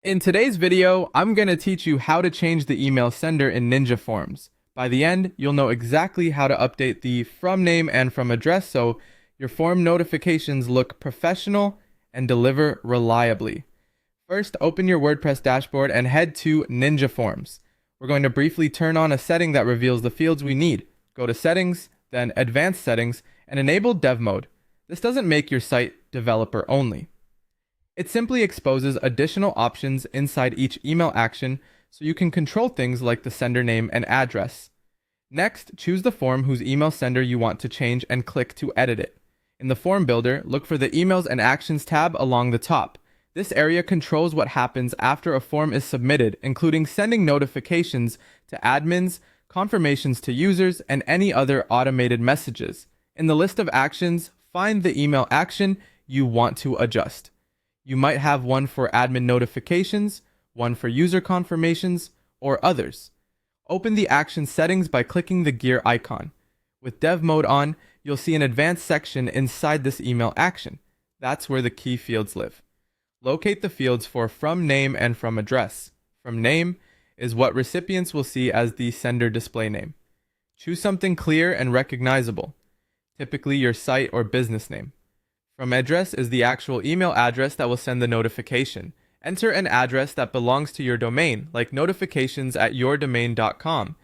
In today's video, I'm going to teach you how to change the email sender in Ninja Forms. By the end, you'll know exactly how to update the from name and from address so your form notifications look professional and deliver reliably. First, open your WordPress dashboard and head to Ninja Forms. We're going to briefly turn on a setting that reveals the fields we need. Go to Settings, then Advanced Settings, and enable Dev Mode. This doesn't make your site developer only. It simply exposes additional options inside each email action so you can control things like the sender name and address. Next, choose the form whose email sender you want to change and click to edit it. In the form builder, look for the Emails and Actions tab along the top. This area controls what happens after a form is submitted, including sending notifications to admins, confirmations to users, and any other automated messages. In the list of actions, find the email action you want to adjust. You might have one for admin notifications, one for user confirmations, or others. Open the action settings by clicking the gear icon. With Dev Mode on, you'll see an advanced section inside this email action. That's where the key fields live. Locate the fields for from name and from address. From name is what recipients will see as the sender display name. Choose something clear and recognizable, typically your site or business name. From address is the actual email address that will send the notification. Enter an address that belongs to your domain, like notifications@yourdomain.com.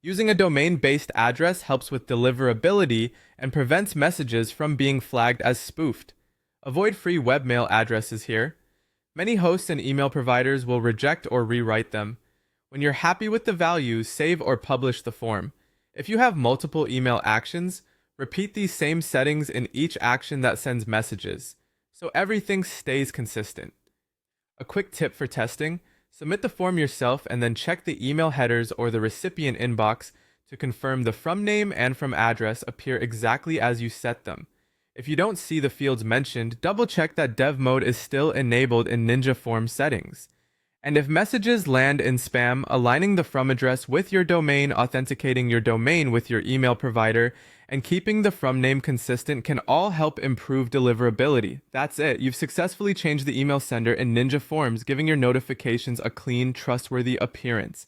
Using a domain-based address helps with deliverability and prevents messages from being flagged as spoofed. Avoid free webmail addresses here. Many hosts and email providers will reject or rewrite them. When you're happy with the values, save or publish the form. If you have multiple email actions, repeat these same settings in each action that sends messages, so everything stays consistent. A quick tip for testing: submit the form yourself and then check the email headers or the recipient inbox to confirm the from name and from address appear exactly as you set them. If you don't see the fields mentioned, double check that Dev Mode is still enabled in Ninja Forms settings. And if messages land in spam, aligning the from address with your domain, authenticating your domain with your email provider, and keeping the from name consistent can all help improve deliverability. That's it. You've successfully changed the email sender in Ninja Forms, giving your notifications a clean, trustworthy appearance.